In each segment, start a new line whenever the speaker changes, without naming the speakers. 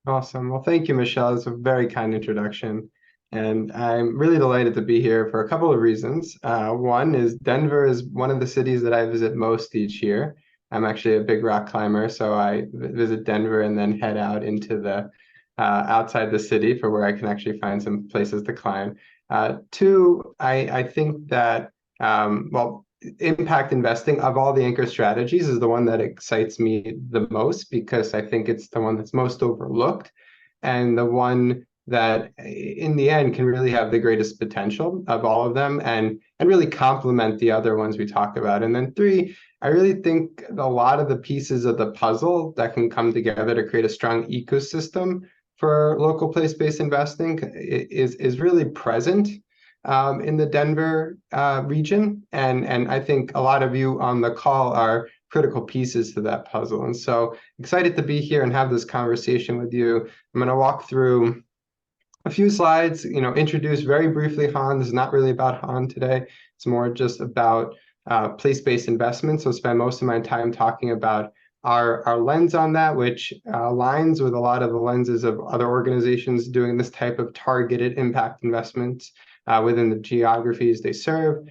Awesome. Well, thank you, Michelle. It's a very kind introduction. And I'm really delighted to be here for a couple of reasons. One is Denver is one of the cities that I visit most each year. I'm actually a big rock climber, so I visit Denver and then head out into the outside the city for where I can actually find some places to climb. Two, I think that, well, impact investing of all the anchor strategies is the one that excites me the most because I think it's the one that's most overlooked and the one that in the end can really have the greatest potential of all of them and really complement the other ones we talk about. And then three, I really think a lot of the pieces of the puzzle that can come together to create a strong ecosystem for local place-based investing is really present in the Denver region. And I think a lot of you on the call are critical pieces to that puzzle. And so excited to be here and have this conversation with you. I'm going to walk through a few slides, introduce very briefly Han. This is not really about Han today. It's more just about place-based investment. So spend most of my time talking about our lens on that, which aligns with a lot of the lenses of other organizations doing this type of targeted impact investments within the geographies they serve.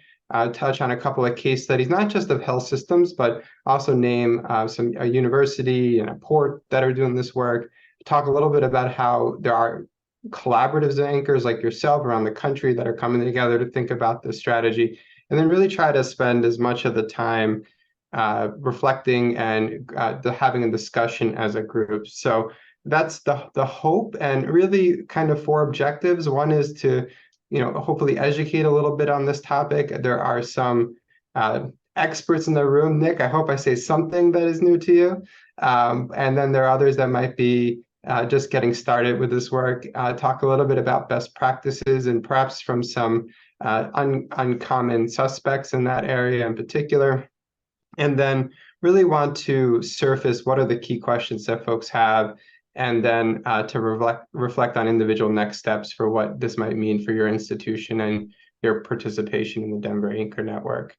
Touch on a couple of case studies, not just of health systems, but also name a university and a port that are doing this work. Talk a little bit about how there are collaboratives and anchors like yourself around the country that are coming together to think about this strategy, and then really try to spend as much of the time reflecting and having a discussion as a group. So that's the hope, and really kind of four objectives. One is to hopefully educate a little bit on this topic. There are some experts in the room. Nick, I hope I say something that is new to you. And then there are others that might be just getting started with this work. Talk a little bit about best practices and perhaps from some uncommon suspects in that area in particular. And then really want to surface what are the key questions that folks have, and then to reflect on individual next steps for what this might mean for your institution and your participation in the Denver Anchor Network.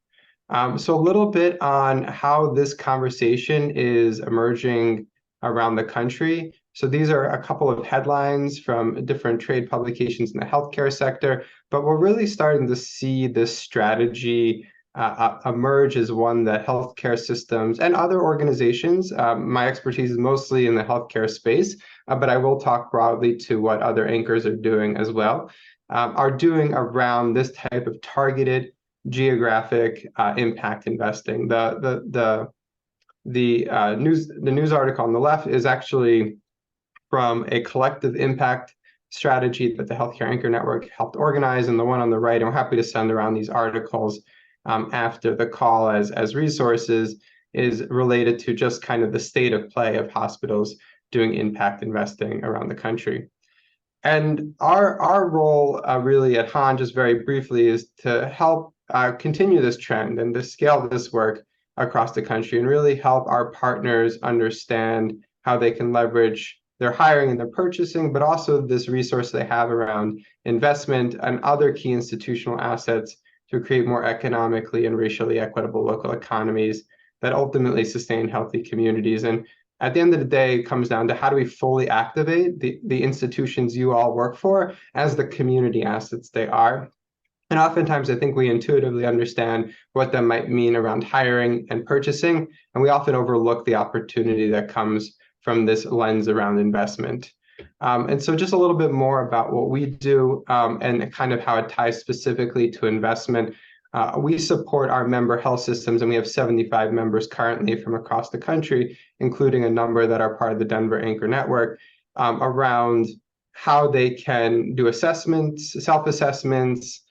So a little bit on how this conversation is emerging around the country. So these are a couple of headlines from different trade publications in the healthcare sector, but we're really starting to see this strategy emerge as one that healthcare systems and other organizations, my expertise is mostly in the healthcare space, but I will talk broadly to what other anchors are doing as well, are doing around this type of targeted geographic impact investing. The news article on the left is actually from a collective impact strategy that the Healthcare Anchor Network helped organize, and the one on the right, I'm happy to send around these articles after the call as resources, is related to just kind of the state of play of hospitals doing impact investing around the country. And our role really at Han, just very briefly, is to help continue this trend and to scale this work across the country and really help our partners understand how they can leverage their hiring and their purchasing, but also this resource they have around investment and other key institutional assets to create more economically and racially equitable local economies that ultimately sustain healthy communities. And at the end of the day, it comes down to how do we fully activate the institutions you all work for as the community assets they are. And oftentimes, I think we intuitively understand what that might mean around hiring and purchasing, and we often overlook the opportunity that comes from this lens around investment. And so just a little bit more about what we do and kind of how it ties specifically to investment. We support our member health systems, and we have 75 members currently from across the country, including a number that are part of the Denver Anchor Network, around how they can do assessments, self-assessments,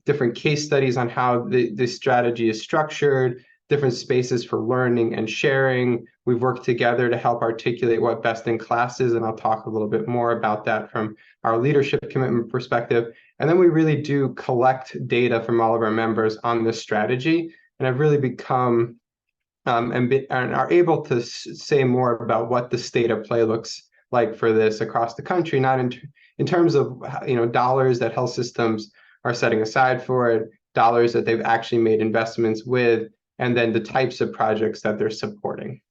different case studies on how the strategy is structured, different spaces for learning and sharing. We've worked together to help articulate what best in class is, and I'll talk a little bit more about that from our leadership commitment perspective. And then we really do collect data from all of our members on this strategy, and have really become and are able to say more about what the state of play looks like for this across the country, not in terms of dollars that health systems are setting aside for it, dollars that they've actually made investments with, and then the types of projects that they're supporting.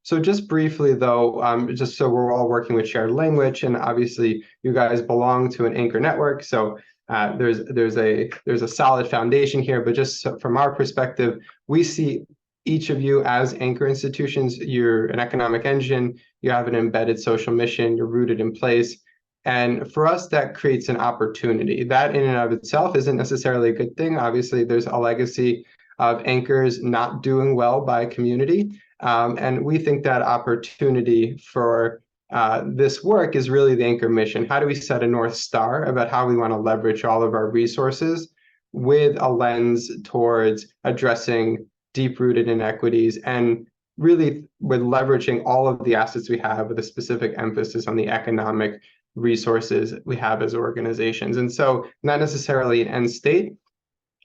So just briefly, though, just so we're all working with shared language, and obviously you guys belong to an anchor network, so there's a solid foundation here. But just from our perspective, we see each of you as anchor institutions. You're an economic engine. You have an embedded social mission. You're rooted in place. And for us, that creates an opportunity. That in and of itself isn't necessarily a good thing. Obviously, there's a legacy of anchors not doing well by community. And we think that opportunity for this work is really the anchor mission. How do we set a North Star about how we want to leverage all of our resources with a lens towards addressing deep-rooted inequities, and really with leveraging all of the assets we have with a specific emphasis on the economic resources we have as organizations. And so not necessarily an end state,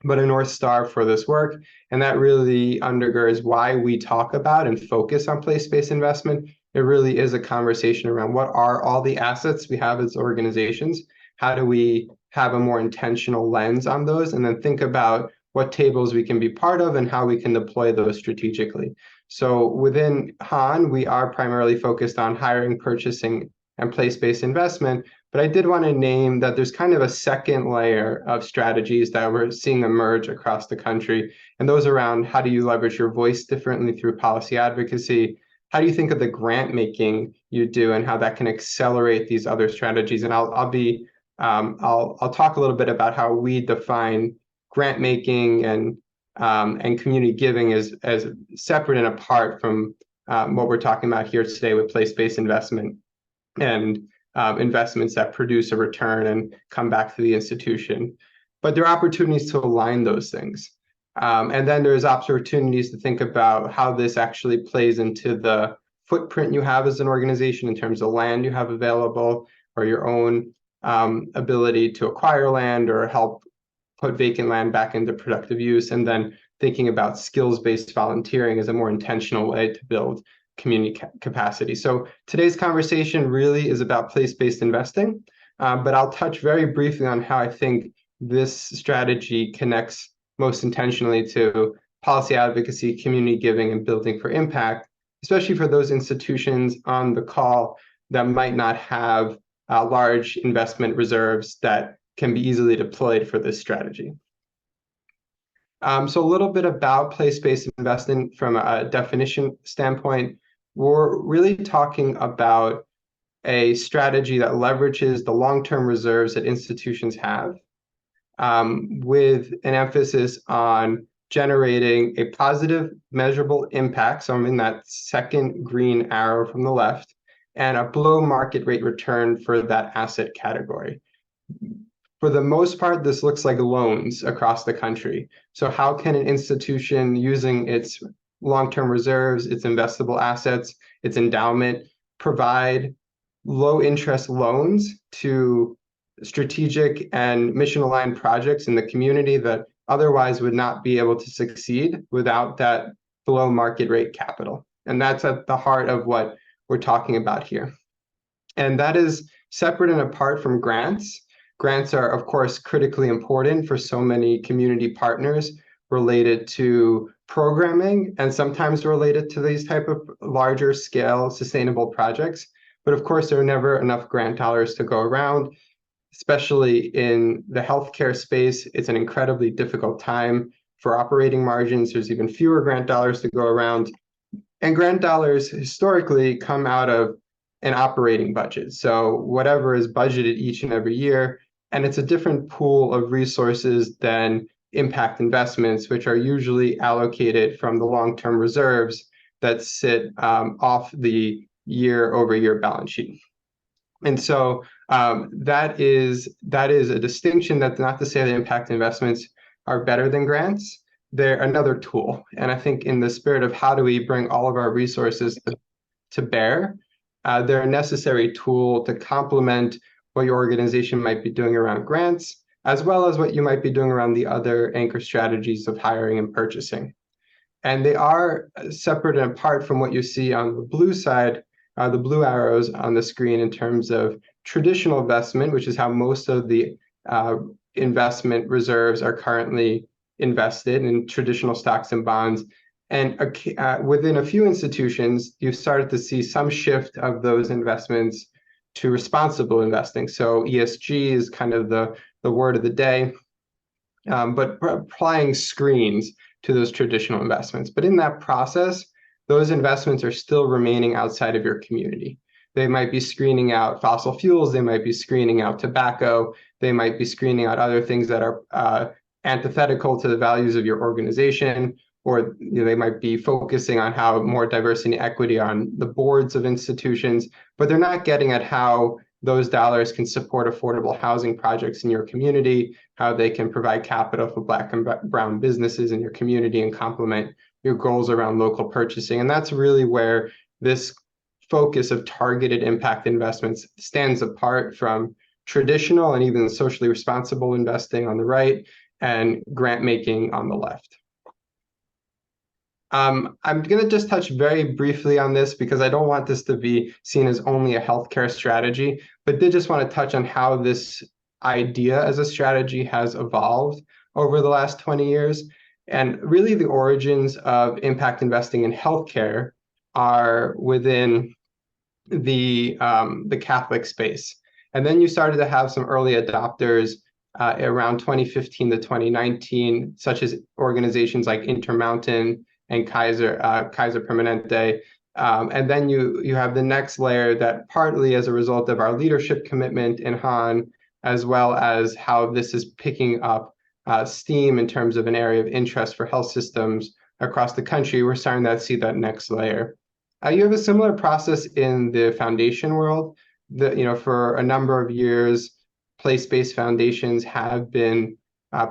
but a North Star for this work. And that really undergirds why we talk about and focus on place-based investment. It really is a conversation around what are all the assets we have as organizations? How do we have a more intentional lens on those? And then think about what tables we can be part of and how we can deploy those strategically. So within Han, we are primarily focused on hiring, purchasing, and place-based investment. But I did want to name that there's kind of a second layer of strategies that we're seeing emerge across the country. And those around how do you leverage your voice differently through policy advocacy? How do you think of the grant making you do and how that can accelerate these other strategies? And I'll talk a little bit about how we define grant making and community giving as separate and apart from what we're talking about here today with place-based investment and investments that produce a return and come back to the institution. But there are opportunities to align those things. And then there's opportunities to think about how this actually plays into the footprint you have as an organization in terms of land you have available, or your own ability to acquire land or help put vacant land back into productive use, and then thinking about skills-based volunteering as a more intentional way to build community capacity. So today's conversation really is about place-based investing, but I'll touch very briefly on how I think this strategy connects most intentionally to policy advocacy, community giving, and building for impact, especially for those institutions on the call that might not have large investment reserves that can be easily deployed for this strategy. So a little bit about place-based investing from a definition standpoint. We're really talking about a strategy that leverages the long-term reserves that institutions have, with an emphasis on generating a positive measurable impact, so I'm in that second green arrow from the left, and a below market rate return for that asset category. For the most part, this looks like loans across the country. So how can an institution, using its long-term reserves, its investable assets, its endowment, provide low-interest loans to strategic and mission-aligned projects in the community that otherwise would not be able to succeed without that below market rate capital? And that's at the heart of what we're talking about here. And that is separate and apart from grants. Grants are, of course, critically important for so many community partners related to programming and sometimes related to these type of larger scale sustainable projects. But of course, there are never enough grant dollars to go around, especially in the healthcare space. It's an incredibly difficult time for operating margins. There's even fewer grant dollars to go around. And grant dollars historically come out of an operating budget. So whatever is budgeted each and every year, and it's a different pool of resources than impact investments, which are usually allocated from the long-term reserves that sit off the year-over-year balance sheet. And so that is a distinction. That's not to say that impact investments are better than grants. They're another tool. And I think in the spirit of how do we bring all of our resources to bear, they're a necessary tool to complement what your organization might be doing around grants, as well as what you might be doing around the other anchor strategies of hiring and purchasing. And they are separate and apart from what you see on the blue side, the blue arrows on the screen, in terms of traditional investment, which is how most of the investment reserves are currently invested in traditional stocks and bonds, And within a few institutions, you've started to see some shift of those investments to responsible investing. So ESG is kind of the word of the day, but applying screens to those traditional investments. But in that process, those investments are still remaining outside of your community. They might be screening out fossil fuels, they might be screening out tobacco, they might be screening out other things that are antithetical to the values of your organization, or they might be focusing on how more diversity and equity on the boards of institutions, but they're not getting at how those dollars can support affordable housing projects in your community, how they can provide capital for Black and brown businesses in your community and complement your goals around local purchasing. And that's really where this focus of targeted impact investments stands apart from traditional and even socially responsible investing on the right and grant making on the left. I'm going to just touch very briefly on this because I don't want this to be seen as only a healthcare strategy, but did just want to touch on how this idea as a strategy has evolved over the last 20 years. And really the origins of impact investing in healthcare are within the Catholic space. And then you started to have some early adopters around 2015 to 2019, such as organizations like Intermountain and Kaiser Permanente. And then you have the next layer that partly as a result of our leadership commitment in Han, as well as how this is picking up steam in terms of an area of interest for health systems across the country, we're starting to see that next layer. You have a similar process in the foundation world. For a number of years, place-based foundations have been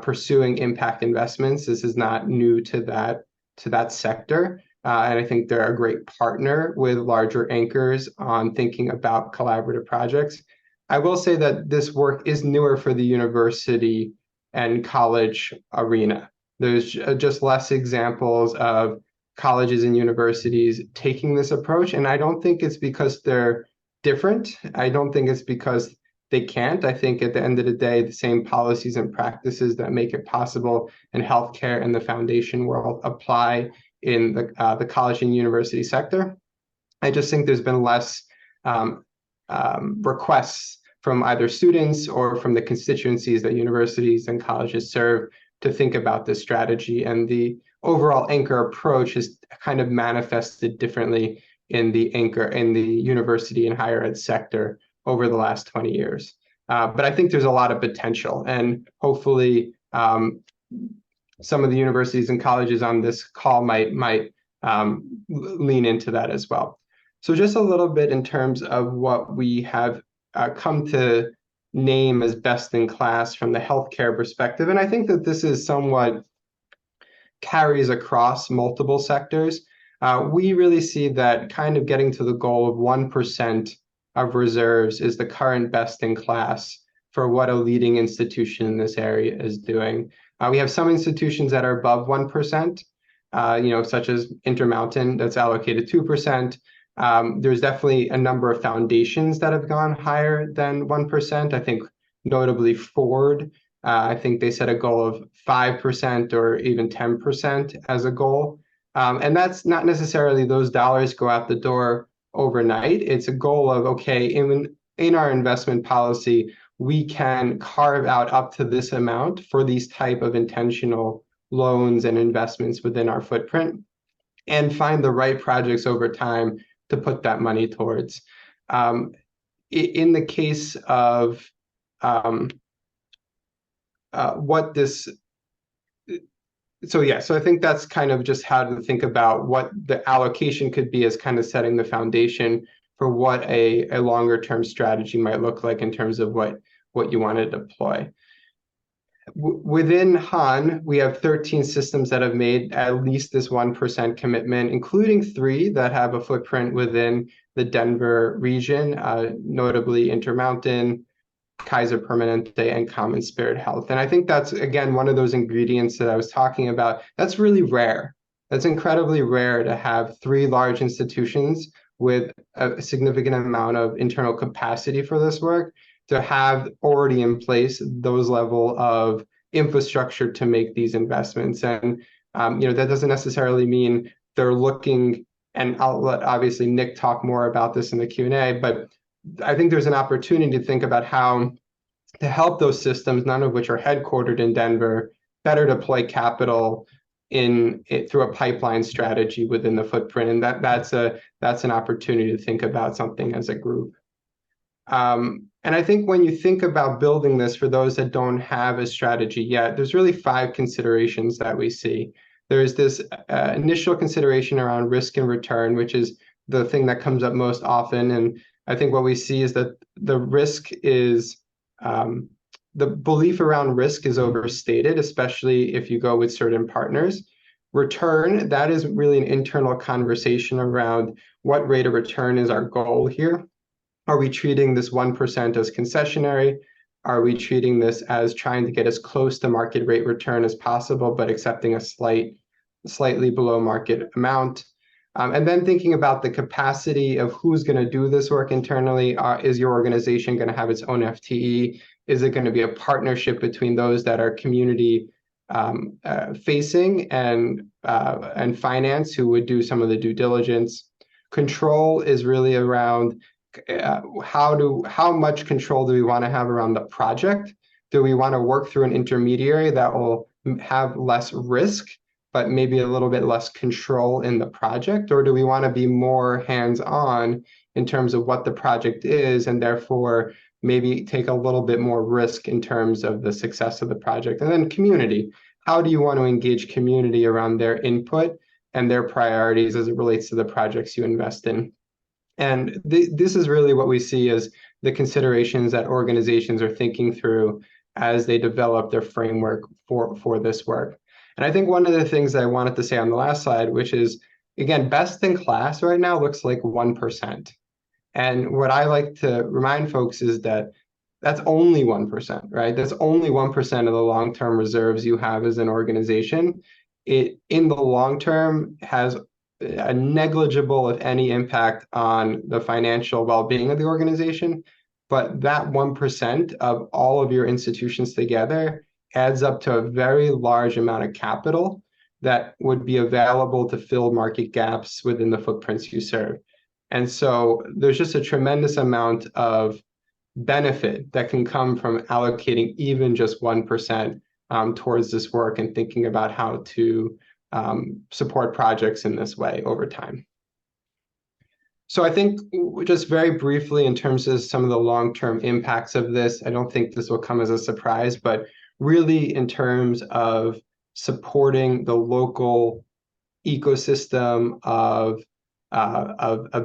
pursuing impact investments. This is not new to that sector. And I think they're a great partner with larger anchors on thinking about collaborative projects. I will say that this work is newer for the university and college arena. There's just less examples of colleges and universities taking this approach. And I don't think it's because they're different. I don't think it's because they can't. I think at the end of the day, the same policies and practices that make it possible in healthcare and the foundation world apply in the college and university sector. I just think there's been less requests from either students or from the constituencies that universities and colleges serve to think about this strategy. And the overall anchor approach is kind of manifested differently in the university and higher ed sector over the last 20 years. But I think there's a lot of potential, and hopefully some of the universities and colleges on this call might lean into that as well. So just a little bit in terms of what we have come to name as best in class from the healthcare perspective. And I think that this is somewhat carries across multiple sectors. We really see that kind of getting to the goal of 1% of reserves is the current best in class for what a leading institution in this area is doing. We have some institutions that are above 1%, such as Intermountain that's allocated 2%. There's definitely a number of foundations that have gone higher than 1%. I think notably Ford, I think they set a goal of 5% or even 10% as a goal. And that's not necessarily those dollars go out the door overnight. It's a goal of, okay, in our investment policy, we can carve out up to this amount for these type of intentional loans and investments within our footprint and find the right projects over time to put that money towards. In the case of so I think that's kind of just how to think about what the allocation could be as kind of setting the foundation for what a longer term strategy might look like in terms of what you want to deploy. Within Han, we have 13 systems that have made at least this 1% commitment, including 3 that have a footprint within the Denver region, notably Intermountain, Kaiser Permanente, and Common Spirit Health. And I think that's, again, one of those ingredients that I was talking about. That's really rare. That's incredibly rare to have 3 large institutions with a significant amount of internal capacity for this work, to have already in place those level of infrastructure to make these investments. And That doesn't necessarily mean they're looking, and I'll let obviously Nick talk more about this in the Q&A, but I think there's an opportunity to think about how to help those systems, none of which are headquartered in Denver, better deploy capital in it through a pipeline strategy within the footprint. And that's an opportunity to think about something as a group. And I think when you think about building this, for those that don't have a strategy yet, there's really 5 considerations that we see. There's this initial consideration around risk and return, which is the thing that comes up most often. And I think what we see is that the risk is, the belief around risk is overstated, especially if you go with certain partners. Return, that is really an internal conversation around what rate of return is our goal here. Are we treating this 1% as concessionary? Are we treating this as trying to get as close to market rate return as possible, but accepting a slightly below market amount? And then thinking about the capacity of who's going to do this work internally. Is your organization going to have its own FTE? Is it going to be a partnership between those that are community facing and finance, who would do some of the due diligence? Control is really around how much control do we want to have around the project? Do we want to work through an intermediary that will have less risk, but maybe a little bit less control in the project? Or do we want to be more hands-on in terms of what the project is, and therefore maybe take a little bit more risk in terms of the success of the project? And then community. How do you want to engage community around their input and their priorities as it relates to the projects you invest in? And this is really what we see as the considerations that organizations are thinking through as they develop their framework for this work. And I think one of the things that I wanted to say on the last slide, which is, again, best in class right now looks like 1%. And what I like to remind folks is that that's only 1%, right? That's only 1% of the long-term reserves you have as an organization. It, in the long term, has a negligible, if any, impact on the financial well-being of the organization. But that 1% of all of your institutions together adds up to a very large amount of capital that would be available to fill market gaps within the footprints you serve. And so there's just a tremendous amount of benefit that can come from allocating even just 1% towards this work and thinking about how to support projects in this way over time. So I think just very briefly in terms of some of the long-term impacts of this, I don't think this will come as a surprise, but really in terms of supporting the local ecosystem of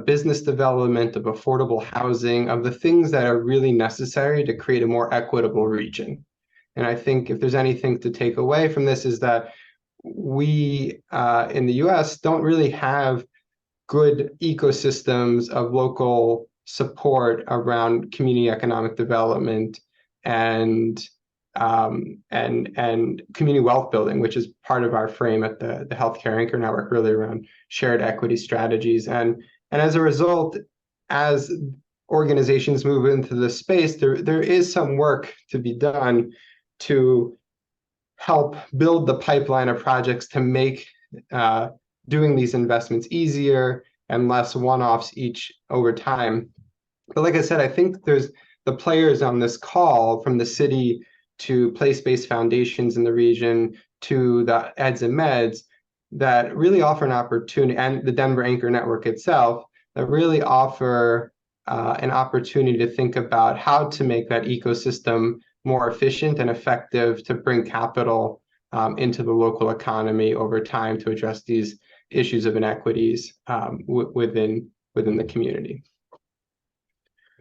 business development, of affordable housing, of the things that are really necessary to create a more equitable region. And I think if there's anything to take away from this is that we in the US don't really have good ecosystems of local support around community economic development and community wealth building, which is part of our frame at the Healthcare Anchor Network, really around shared equity strategies. And as a result, as organizations move into this space, there is some work to be done to help build the pipeline of projects to make doing these investments easier and less one-offs each over time. But like I said, I think there's the players on this call, from the city to place-based foundations in the region to the eds and meds, that really offer an opportunity, and the Denver Anchor Network itself, that really offer an opportunity to think about how to make that ecosystem more efficient and effective to bring capital into the local economy over time to address these issues of inequities within the community.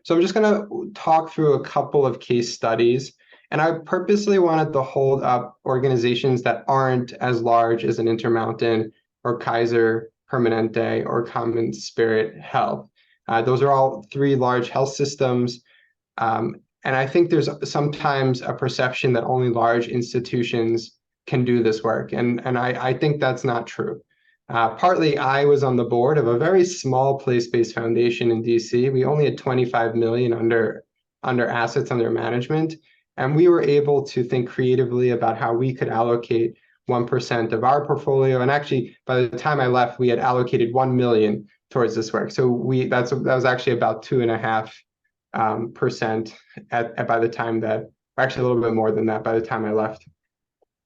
So I'm just going to talk through a couple of case studies, and I purposely wanted to hold up organizations that aren't as large as an Intermountain or Kaiser Permanente or Common Spirit Health. Those are all 3 large health systems. And I think there's sometimes a perception that only large institutions can do this work. And I think that's not true. Partly, I was on the board of a very small place-based foundation in DC. We only had 25 million under assets under management. And we were able to think creatively about how we could allocate 1% of our portfolio. And actually, by the time I left, we had allocated 1 million towards this work. So that was actually about 2.5% by the time that, or actually a little bit more than that by the time I left,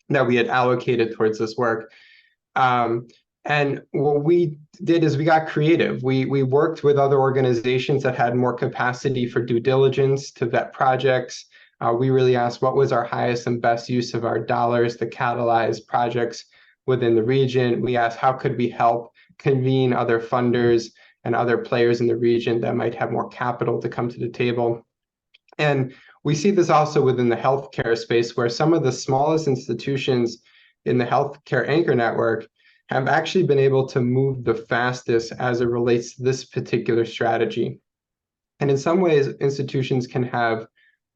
that we had allocated towards this work. And what we did is we got creative. We worked with other organizations that had more capacity for due diligence to vet projects. We really asked what was our highest and best use of our dollars to catalyze projects within the region. We asked how could we help convene other funders and other players in the region that might have more capital to come to the table. And we see this also within the healthcare space, where some of the smallest institutions in the healthcare anchor network have actually been able to move the fastest as it relates to this particular strategy. And in some ways, institutions can have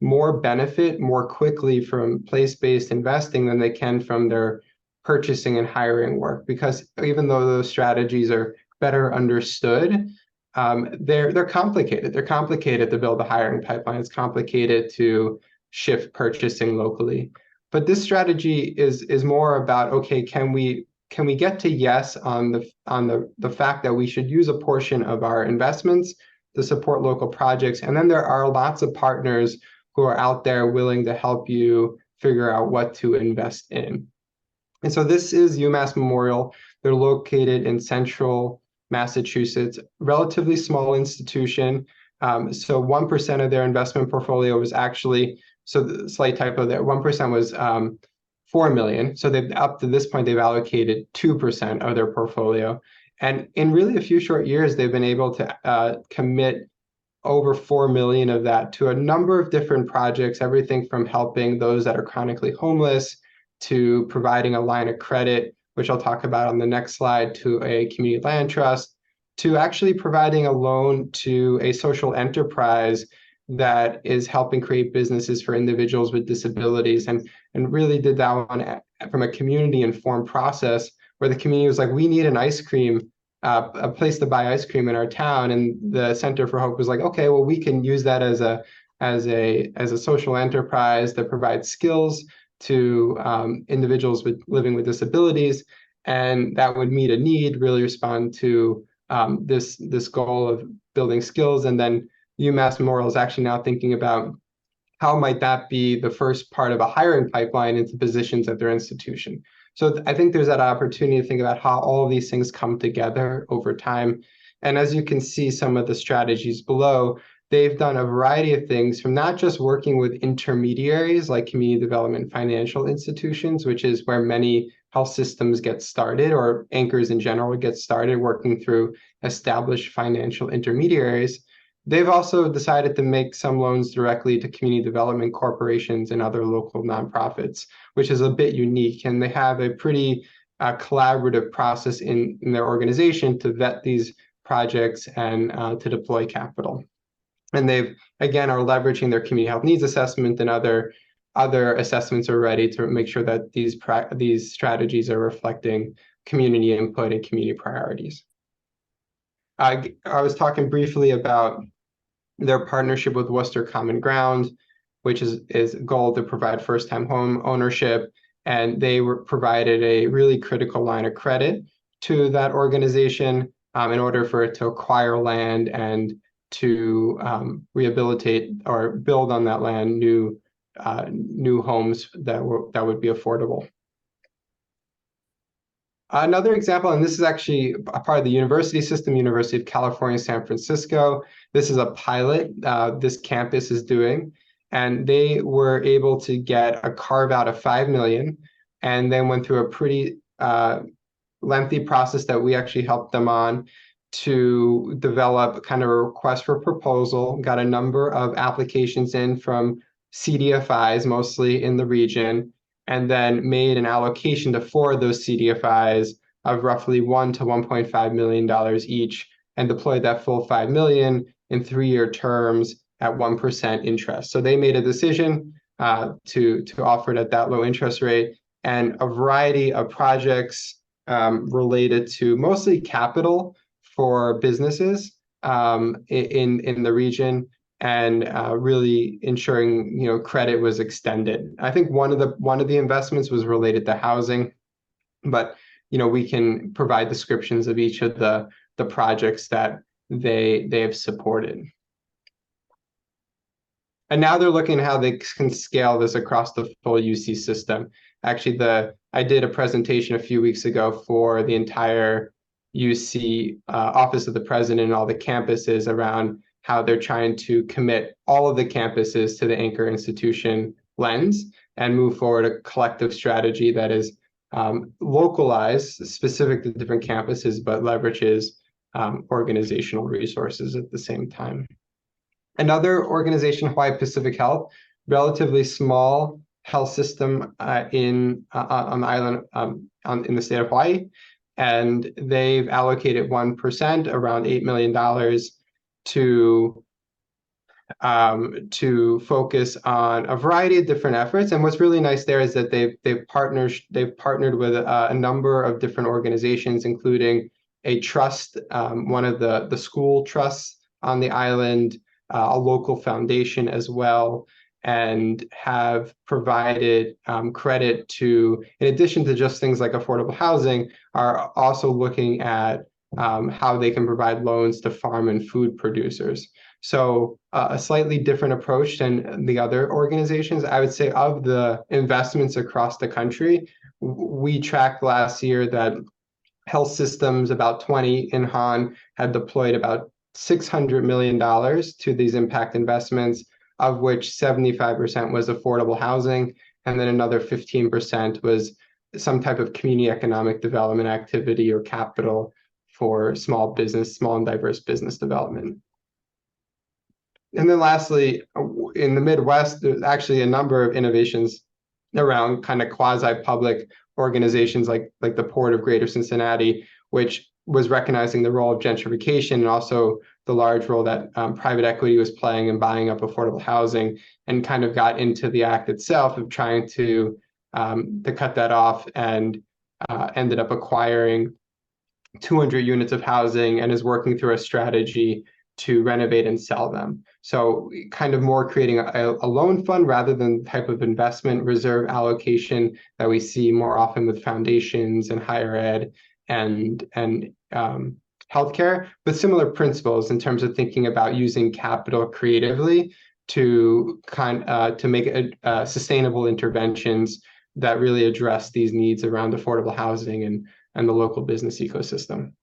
more benefit more quickly from place-based investing than they can from their purchasing and hiring work, because even though those strategies are better understood, they're complicated. They're complicated to build a hiring pipeline. It's complicated to shift purchasing locally. But this strategy is more about, okay, can we get to yes on the fact that we should use a portion of our investments to support local projects, and then there are lots of partners who are out there willing to help you figure out what to invest in. And so this is UMass Memorial. They're located in central Massachusetts, relatively small institution. So 1% of their investment portfolio was actually, so the slight typo there, 1% was 4 million. So they've up to this point, they've allocated 2% of their portfolio. And in really a few short years, they've been able to commit over 4 million of that to a number of different projects, everything from helping those that are chronically homeless to providing a line of credit, which I'll talk about on the next slide, to a community land trust, to actually providing a loan to a social enterprise that is helping create businesses for individuals with disabilities, and really did that one from a community-informed process where the community was like, we need an ice cream, a place to buy ice cream in our town, and the Center for Hope was like, okay, well, we can use that as a social enterprise that provides skills to individuals living with disabilities, and that would meet a need, really respond to this goal of building skills. And then UMass Memorial is actually now thinking about how might that be the first part of a hiring pipeline into positions at their institution. So I think there's that opportunity to think about how all of these things come together over time. And as you can see, some of the strategies below, they've done a variety of things, from not just working with intermediaries like community development financial institutions, which is where many health systems get started, or anchors in general get started working through established financial intermediaries. They've also decided to make some loans directly to community development corporations and other local nonprofits, which is a bit unique. And they have a pretty collaborative process in their organization to vet these projects and to deploy capital. And they've, again, are leveraging their community health needs assessment and other assessments already to make sure that these strategies are reflecting community input and community priorities. I was talking briefly about their partnership with Worcester Common Ground, which is a goal to provide first-time home ownership. And they provided a really critical line of credit to that organization in order for it to acquire land and to rehabilitate or build on that land new homes that would be affordable. Another example, and this is actually a part of the university system, University of California, San Francisco. This is a pilot this campus is doing, and they were able to get a carve out of 5 million, and then went through a pretty lengthy process that we actually helped them on to develop kind of a request for proposal, got a number of applications in from CDFIs, mostly in the region, and then made an allocation to 4 of those CDFIs of roughly $1 to $1.5 million each, and deployed that full 5 million in 3-year terms at 1% interest. So they made a decision to offer it at that low interest rate, and a variety of projects related to mostly capital for businesses in the region, and really ensuring credit was extended. I think one of the investments was related to housing. but we can provide descriptions of each of the projects that they have supported. And now they're looking at how they can scale this across the full UC system. Actually, I did a presentation a few weeks ago for the entire UC Office of the President and all the campuses around how they're trying to commit all of the campuses to the anchor institution lens and move forward a collective strategy that is localized, specific to different campuses, but leverages organizational resources at the same time. Another organization, Hawaii Pacific Health, relatively small health system on the island in the state of Hawaii, and they've allocated 1%, around $8 million, to focus on a variety of different efforts. And what's really nice there is that they've partnered with a number of different organizations, including a trust, one of the school trusts on the island, a local foundation as well, and have provided credit to, in addition to just things like affordable housing, are also looking at how they can provide loans to farm and food producers. So a slightly different approach than the other organizations. I would say of the investments across the country, we tracked last year that health systems, about 20 in Han, had deployed about $600 million to these impact investments, of which 75% was affordable housing, and then another 15% was some type of community economic development activity or capital for small and diverse business development. And then lastly, in the Midwest, there's actually a number of innovations around kind of quasi-public organizations like the Port of Greater Cincinnati, which was recognizing the role of gentrification and also the large role that private equity was playing in buying up affordable housing, and kind of got into the act itself of trying to cut that off, and ended up acquiring 200 units of housing and is working through a strategy to renovate and sell them. So kind of more creating a loan fund rather than the type of investment reserve allocation that we see more often with foundations and higher ed and healthcare, but similar principles in terms of thinking about using capital creatively to make sustainable interventions that really address these needs around affordable housing and the local business ecosystem.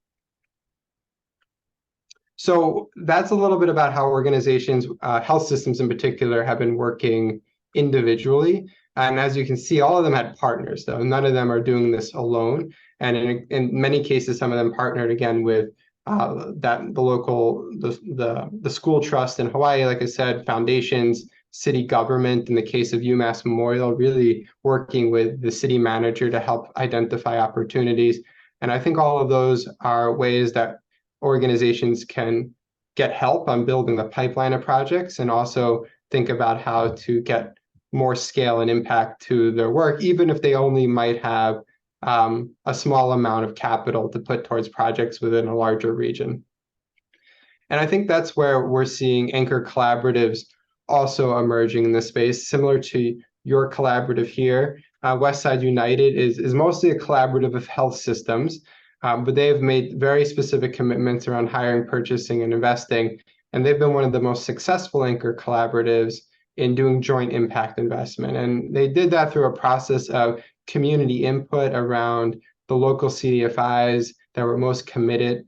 So that's a little bit about how organizations, health systems in particular, have been working individually. And as you can see, all of them had partners, though. None of them are doing this alone. And in many cases, some of them partnered again with the school trust in Hawaii, like I said, foundations, city government. In the case of UMass Memorial, really working with the city manager to help identify opportunities. And I think all of those are ways that organizations can get help on building the pipeline of projects, and also think about how to get more scale and impact to their work, even if they only might have a small amount of capital to put towards projects within a larger region. And I think that's where we're seeing anchor collaboratives also emerging in this space, similar to your collaborative here. Westside United is mostly a collaborative of health systems, but they've made very specific commitments around hiring, purchasing, and investing. And they've been one of the most successful anchor collaboratives in doing joint impact investment. And they did that through a process of community input around the local CDFIs that were most committed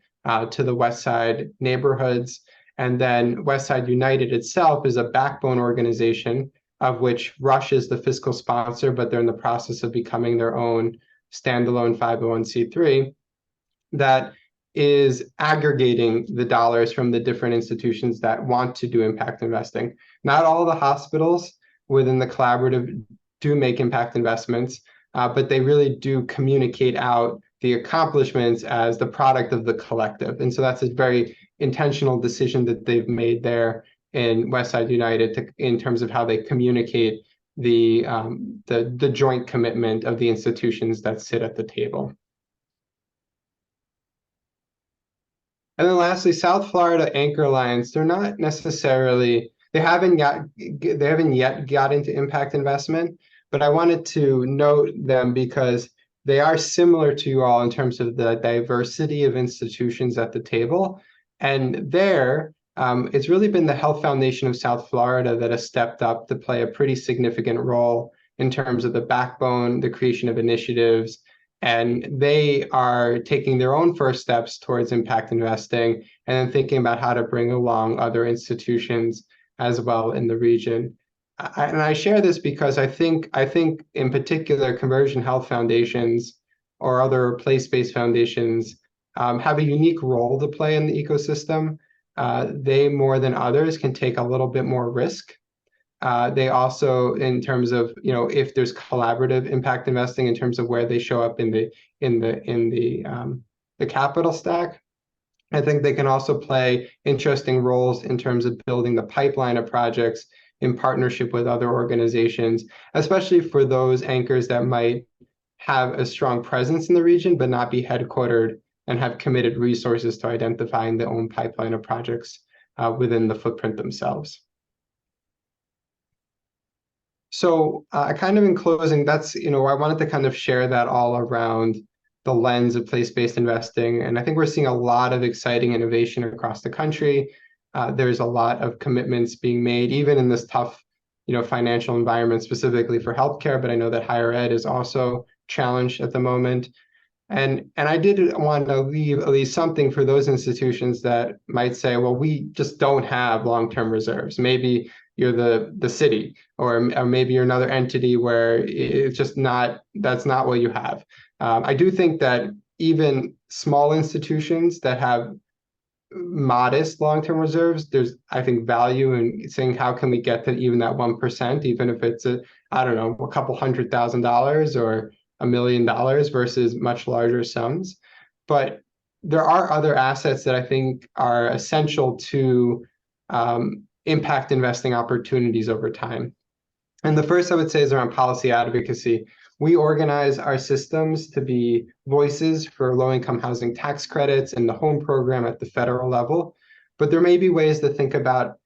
to the Westside neighborhoods. And then Westside United itself is a backbone organization, of which Rush is the fiscal sponsor, but they're in the process of becoming their own standalone 501c3 that is aggregating the dollars from the different institutions that want to do impact investing. Not all the hospitals within the collaborative do make impact investments, but they really do communicate out the accomplishments as the product of the collective. And so that's a very intentional decision that they've made there in Westside United in terms of how they communicate the joint commitment of the institutions that sit at the table. And then lastly, South Florida Anchor Alliance, they're not necessarily, they haven't yet got into impact investment, but I wanted to note them because they are similar to you all in terms of the diversity of institutions at the table. And there, it's really been the Health Foundation of South Florida that has stepped up to play a pretty significant role in terms of the backbone, the creation of initiatives, and they are taking their own first steps towards impact investing and then thinking about how to bring along other institutions as well in the region. And I share this because I think in particular conversion health foundations or other place-based foundations have a unique role to play in the ecosystem. They more than others can take a little bit more risk. They also, in terms of if there's collaborative impact investing, in terms of where they show up in the capital stack, I think they can also play interesting roles in terms of building the pipeline of projects in partnership with other organizations, especially for those anchors that might have a strong presence in the region, but not be headquartered and have committed resources to identifying their own pipeline of projects within the footprint themselves. So kind of in closing, that's, I wanted to kind of share that all around the lens of place-based investing. And I think we're seeing a lot of exciting innovation across the country. There's a lot of commitments being made, even in this tough, financial environment, specifically for healthcare. But I know that higher ed is also challenged at the moment. And I did want to leave at least something for those institutions that might say, well, we just don't have long-term reserves. Maybe you're the city, or maybe you're another entity where it's just that's not what you have. I do think that even small institutions that have modest long-term reserves, there's, I think, value in saying how can we get to even that 1%, even if it's a couple $100,000 or $1 million versus much larger sums. But there are other assets that I think are essential to impact investing opportunities over time. And the first I would say is around policy advocacy. We organize our systems to be voices for low-income housing tax credits and the home program at the federal level. But there may be ways to think about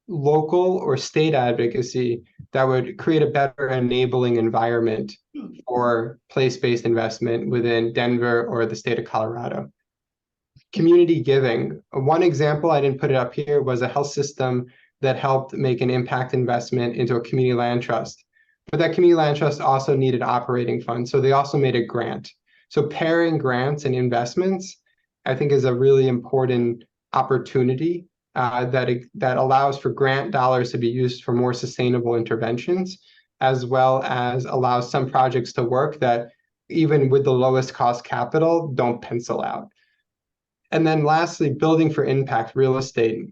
local or state advocacy that would create a better enabling environment for place-based investment within Denver or the state of Colorado. Community giving. One example, I didn't put it up here, was a health system that helped make an impact investment into a community land trust. But that community land trust also needed operating funds, so they also made a grant. So pairing grants and investments, I think, is a really important opportunity that allows for grant dollars to be used for more sustainable interventions, as well as allows some projects to work that, even with the lowest cost capital, don't pencil out. And then lastly, building for impact real estate.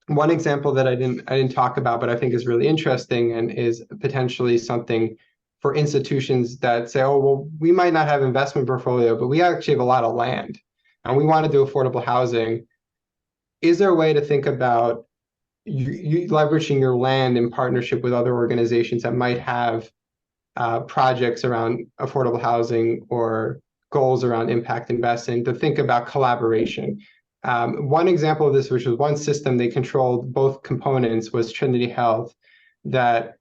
One example that I didn't talk about, but I think is really interesting and is potentially something for institutions that say, oh, well, we might not have investment portfolio, but we actually have a lot of land and we want to do affordable housing. Is there a way to think about you leveraging your land in partnership with other organizations that might have projects around affordable housing or goals around impact investing, to think about collaboration? One example of this, which was one system they controlled both components, was Trinity Health, that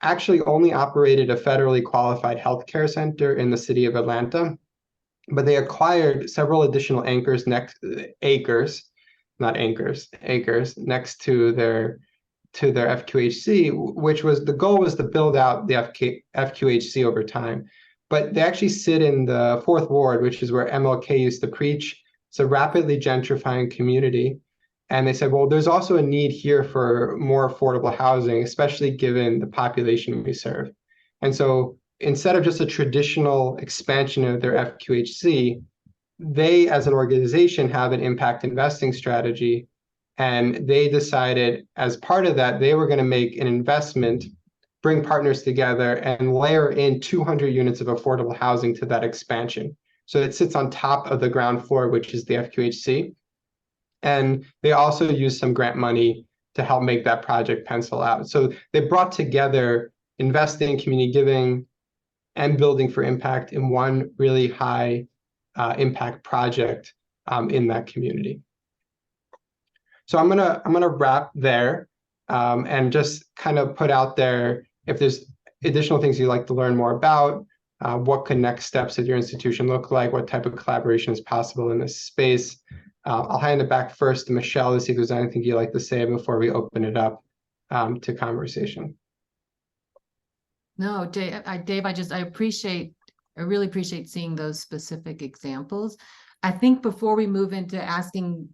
actually only operated a federally qualified healthcare center in the city of Atlanta, but they acquired several additional acres next to their FQHC, which was the goal was to build out the FQHC over time. But they actually sit in the 4th Ward, which is where MLK used to preach. It's a rapidly gentrifying community. And they said, well, there's also a need here for more affordable housing, especially given the population we serve. And so instead of just a traditional expansion of their FQHC, they, as an organization, have an impact investing strategy. And they decided, as part of that, they were going to make an investment, bring partners together, and layer in 200 units of affordable housing to that expansion. So it sits on top of the ground floor, which is the FQHC. And they also used some grant money to help make that project pencil out. So they brought together investing, community giving, and building for impact in one really high impact project in that community. So I'm gonna wrap there and just kind of put out there, if there's additional things you'd like to learn more about, What could next steps at your institution look like? What type of collaboration is possible in this space? I'll hand it back first to Michelle to see if there's anything you'd like to say before we open it up to conversation.
No, Dave, I really appreciate seeing those specific examples. I think before we move into asking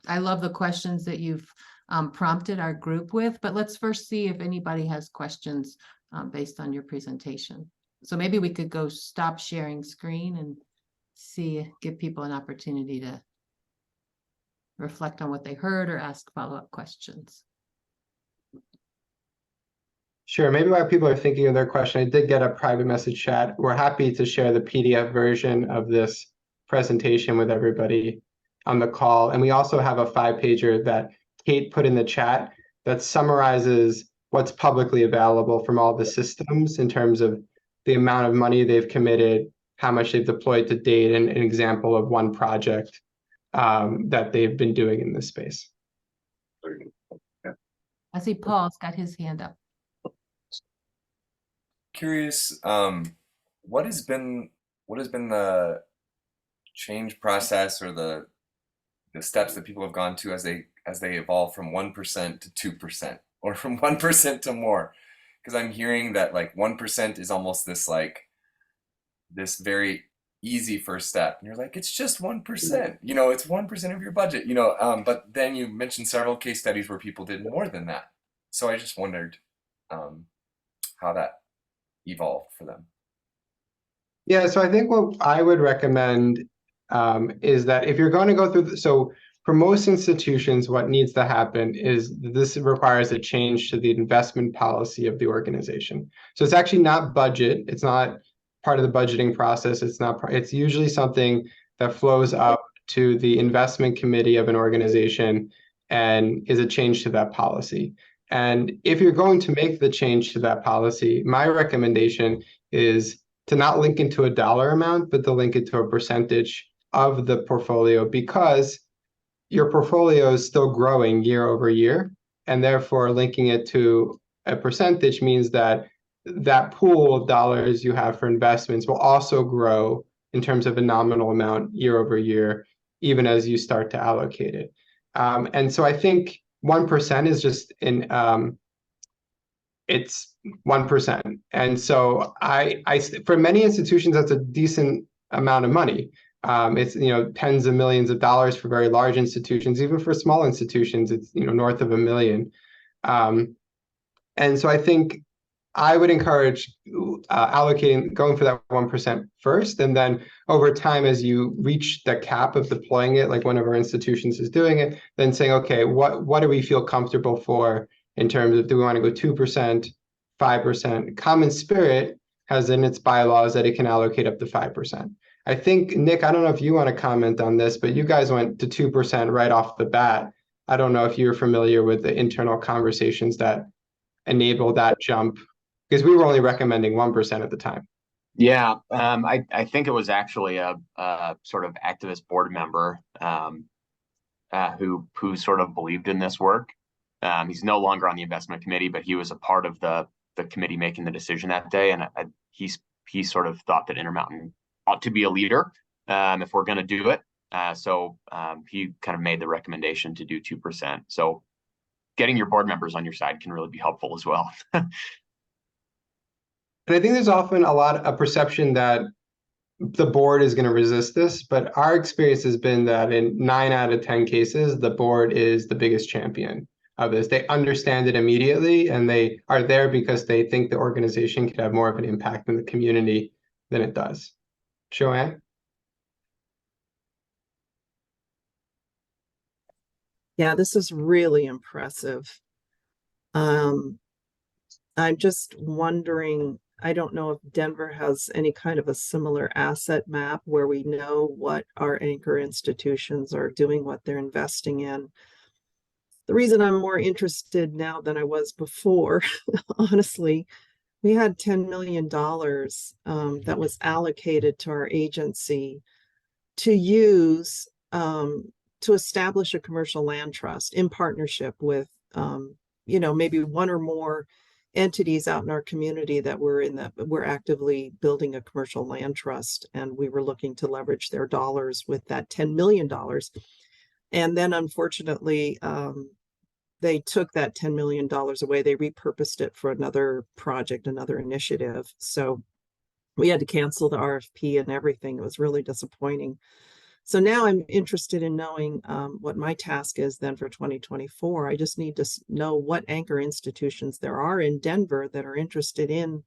I love the questions that you've prompted our group with, but let's first see if anybody has questions based on your presentation. So maybe we could go stop sharing screen and give people an opportunity to reflect on what they heard or ask follow-up questions.
Sure. Maybe while people are thinking of their question, I did get a private message chat. We're happy to share the PDF version of this presentation with everybody on the call. And we also have a 5-pager that Kate put in the chat that summarizes what's publicly available from all the systems in terms of the amount of money they've committed, how much they've deployed to date, and an example of one project that they've been doing in this space.
I see Paul's got his hand up.
Curious, what has been the change process or the steps that people have gone to as they evolve from 1% to 2% or from 1% to more? Because I'm hearing that like 1% is almost this very easy first step, and you're like, it's just 1%, you know, it's 1% of your budget, you know. But then you mentioned several case studies where people did more than that, so I just wondered how that evolved for them.
Yeah, so I think what I would recommend is that if you're going to go through, so for most institutions, what needs to happen is this requires a change to the investment policy of the organization. So it's actually not budget. It's not part of the budgeting process. It's usually something that flows up to the investment committee of an organization and is a change to that policy. And if you're going to make the change to that policy, my recommendation is to not link it to a dollar amount, but to link it to a percentage of the portfolio, because your portfolio is still growing year over year. And therefore, linking it to a percentage means that that pool of dollars you have for investments will also grow in terms of a nominal amount year over year, even as you start to allocate it. And so I think 1% is just it's 1%. And so for many institutions, that's a decent amount of money. It's, you know, tens of millions of dollars for very large institutions. Even for small institutions, it's, you know, north of $1 million. And so I think I would encourage going for that 1% first, and then over time, as you reach the cap of deploying it, like one of our institutions is doing it, then saying, okay, what do we feel comfortable for in terms of, do we want to go 2%, 5%? Common Spirit has in its bylaws that it can allocate up to 5%. I think, Nick, I don't know if you want to comment on this, but you guys went to 2% right off the bat. I don't know if you're familiar with the internal conversations that enable that jump, because we were only recommending 1% at the time.
Yeah, I think it was actually a sort of activist board member who sort of believed in this work. He's no longer on the investment committee, but he was a part of the committee making the decision that day, and he sort of thought that Intermountain ought to be a leader if we're going to do it. So he kind of made the recommendation to do 2%. So getting your board members on your side can really be helpful as well.
And I think there's often a perception that the board is going to resist this, but our experience has been that in 9 out of 10 cases, the board is the biggest champion of this. They understand it immediately, and they are there because they think the organization could have more of an impact in the community than it does. Joanne?
Yeah, this is really impressive. I'm just wondering, I don't know if Denver has any kind of a similar asset map where we know what our anchor institutions are doing, what they're investing in. The reason I'm more interested now than I was before, honestly, we had $10 million that was allocated to our agency to use to establish a commercial land trust in partnership with, you know, maybe one or more entities out in our community that we're actively building a commercial land trust, and we were looking to leverage their dollars with that $10 million. And then unfortunately, they took that $10 million away. They repurposed it for another project, another initiative. So we had to cancel the RFP and everything. It was really disappointing. So now I'm interested in knowing what my task is then for 2024. I just need to know what anchor institutions there are in Denver that are interested in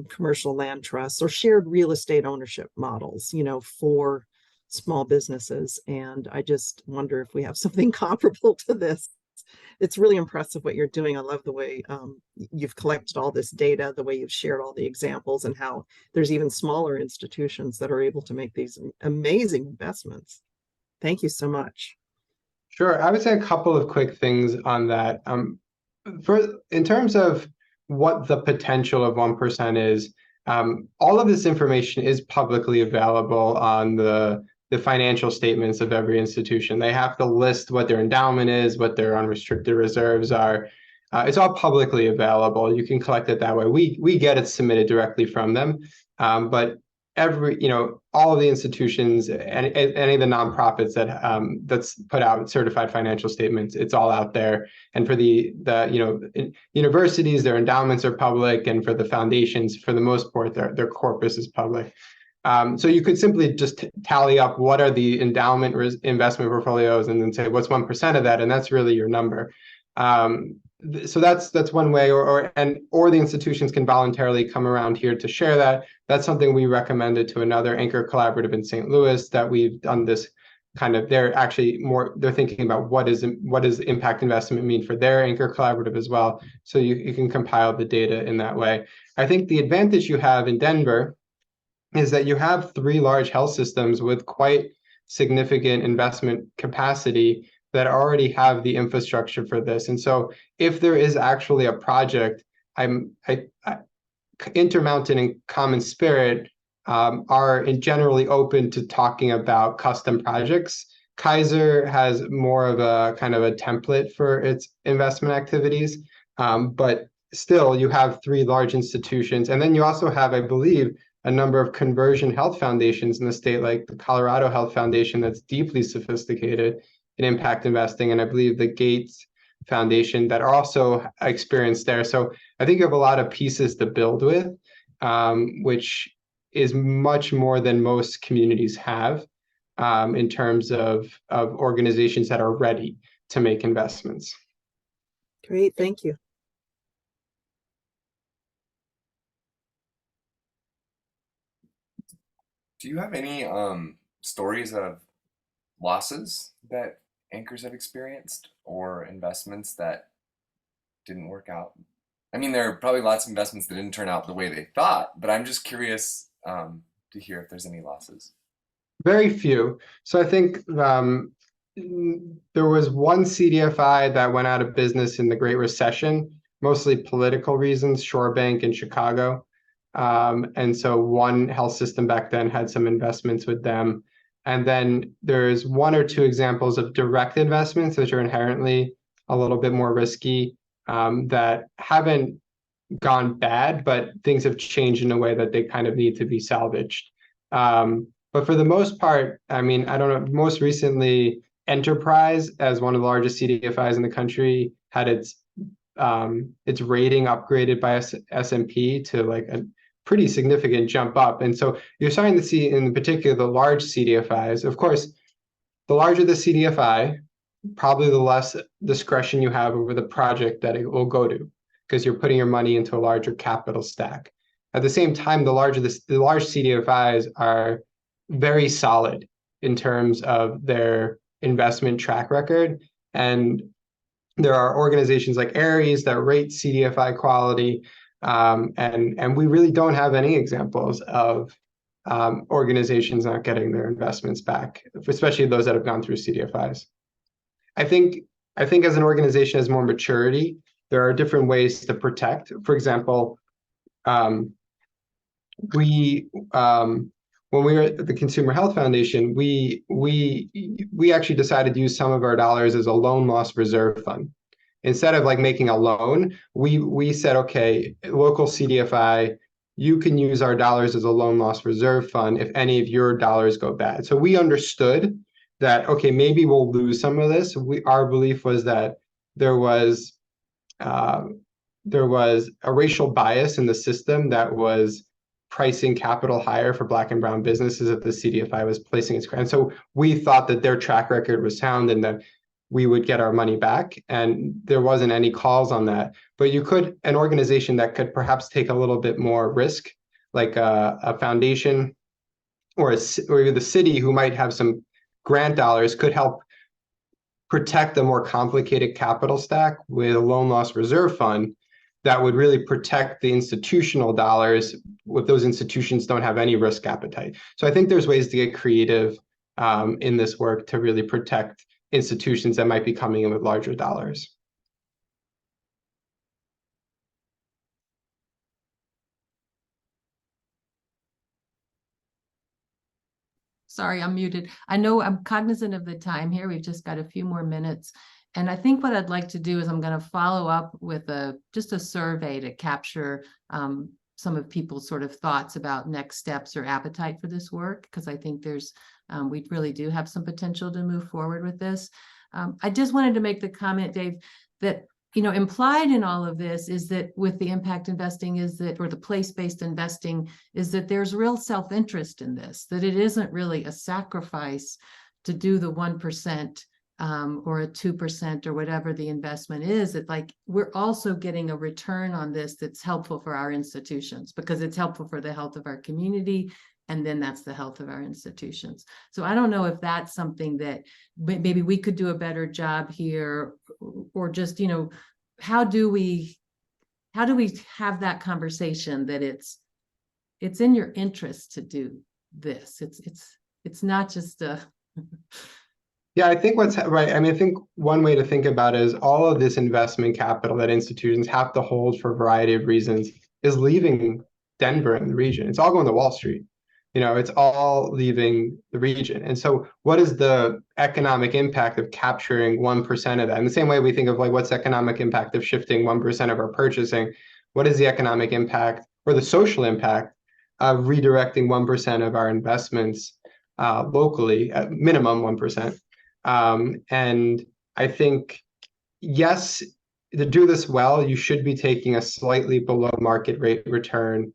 commercial land trusts or shared real estate ownership models, for small businesses. And I just wonder if we have something comparable to this. It's really impressive what you're doing. I love the way you've collected all this data, the way you've shared all the examples, and how there's even smaller institutions that are able to make these amazing investments. Thank you so much.
Sure. I would say a couple of quick things on that. In terms of what the potential of 1% is, all of this information is publicly available on the financial statements of every institution. They have to list what their endowment is, what their unrestricted reserves are. It's all publicly available. You can collect it that way. We get it submitted directly from them, but all of the institutions and any of the nonprofits that's put out certified financial statements, it's all out there. And for the universities, their endowments are public, and for the foundations, for the most part, their corpus is public. So you could simply just tally up what are the endowment investment portfolios and then say what's 1% of that, and that's really your number. So that's one way, or the institutions can voluntarily come around here to share that. That's something we recommended to another anchor collaborative in St. Louis that we've done this kind of. They're thinking about what does impact investment mean for their anchor collaborative as well. So you can compile the data in that way. I think the advantage you have in Denver is that you have 3 large health systems with quite significant investment capacity that already have the infrastructure for this. And so if there is actually a project, Intermountain and Common Spirit are generally open to talking about custom projects. Kaiser has more of a kind of a template for its investment activities, but still you have 3 large institutions. And then you also have, I believe, a number of conversion health foundations in the state, like the Colorado Health Foundation, that's deeply sophisticated in impact investing, and I believe the Gates Foundation that are also experienced there. So I think you have a lot of pieces to build with, which is much more than most communities have in terms of organizations that are ready to make investments.
Great, thank you.
Do you have any stories of losses that anchors have experienced or investments that didn't work out? I mean, there are probably lots of investments that didn't turn out the way they thought, but I'm just curious to hear if there's any losses.
Very few. So I think there was one CDFI that went out of business in the Great Recession, mostly political reasons, Shore Bank in Chicago. And so one health system back then had some investments with them. And then there's 1 or 2 examples of direct investments, which are inherently a little bit more risky, that haven't gone bad, but things have changed in a way that they kind of need to be salvaged. But for the most part, I mean, I don't know, most recently, Enterprise, as one of the largest CDFIs in the country, had its rating upgraded by S&P to like a pretty significant jump up. And so you're starting to see, in particular, the large CDFIs. Of course, the larger the CDFI, probably the less discretion you have over the project that it will go to, because you're putting your money into a larger capital stack. At the same time, the large CDFIs are very solid in terms of their investment track record. And there are organizations like Ares that rate CDFI quality. And we really don't have any examples of organizations not getting their investments back, especially those that have gone through CDFIs. I think as an organization has more maturity, there are different ways to protect. For example, when we were at the Consumer Health Foundation, we actually decided to use some of our dollars as a loan loss reserve fund. instead of like making a loan, we said, okay, local CDFI, you can use our dollars as a loan loss reserve fund if any of your dollars go bad. So we understood that, okay, maybe we'll lose some of this. Our belief was that there was a racial bias in the system that was pricing capital higher for Black and brown businesses that the CDFI was placing its grant. So we thought that their track record was sound and that we would get our money back, and there wasn't any calls on that. But you could, an organization that could perhaps take a little bit more risk, like a foundation or the city who might have some grant dollars, could help protect a more complicated capital stack with a loan loss reserve fund that would really protect the institutional dollars if those institutions don't have any risk appetite. So I think there's ways to get creative in this work to really protect institutions that might be coming in with larger dollars.
Sorry, I'm muted. I know I'm cognizant of the time here. We've just got a few more minutes. And I think what I'd like to do is I'm going to follow up with just a survey to capture some of people's sort of thoughts about next steps or appetite for this work, because I think we really do have some potential to move forward with this. I just wanted to make the comment, Dave, that implied in all of this is that with the impact investing or the place-based investing is that there's real self-interest in this, that it isn't really a sacrifice to do the 1% or a 2% or whatever the investment is. That like we're also getting a return on this that's helpful for our institutions because it's helpful for the health of our community. And then that's the health of our institutions. So I don't know if that's something that maybe we could do a better job here, or just, how do we have that conversation that it's in your interest to do this. It's not just a.
Yeah, I think what's right. I mean, I think one way to think about it is all of this investment capital that institutions have to hold for a variety of reasons is leaving Denver and the region. It's all going to Wall Street. It's all leaving the region. And so what is the economic impact of capturing 1% of that? In the same way we think of like, what's the economic impact of shifting 1% of our purchasing? What is the economic impact or the social impact of redirecting 1% of our investments locally, at minimum 1%? And I think, yes, to do this well, you should be taking a slightly below market rate return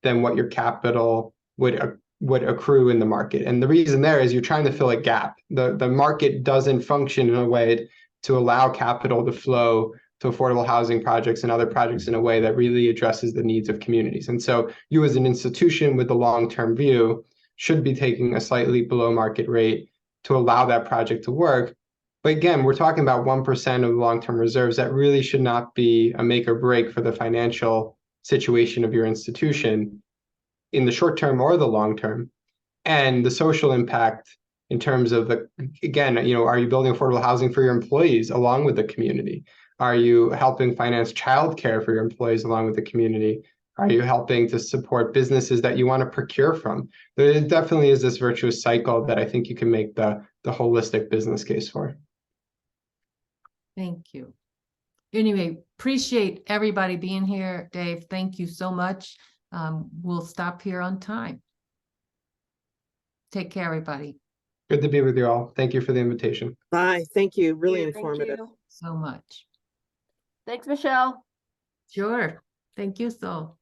than what your capital would accrue in the market. And the reason there is you're trying to fill a gap. The market doesn't function in a way to allow capital to flow to affordable housing projects and other projects in a way that really addresses the needs of communities. And so you as an institution with the long-term view should be taking a slightly below market rate to allow that project to work. But again, we're talking about 1% of long-term reserves. That really should not be a make or break for the financial situation of your institution in the short term or the long term. And the social impact in terms of again, are you building affordable housing for your employees along with the community? Are you helping finance childcare for your employees along with the community? Are you helping to support businesses that you want to procure from? There definitely is this virtuous cycle that I think you can make the holistic business case for.
Thank you. Anyway, appreciate everybody being here. Dave, thank you so much. We'll stop here on time. Take care, everybody.
Good to be with you all. Thank you for the invitation.
Bye. Thank you. Really informative.
So much.
Thanks, Michelle.
Sure. Thank you, Sol.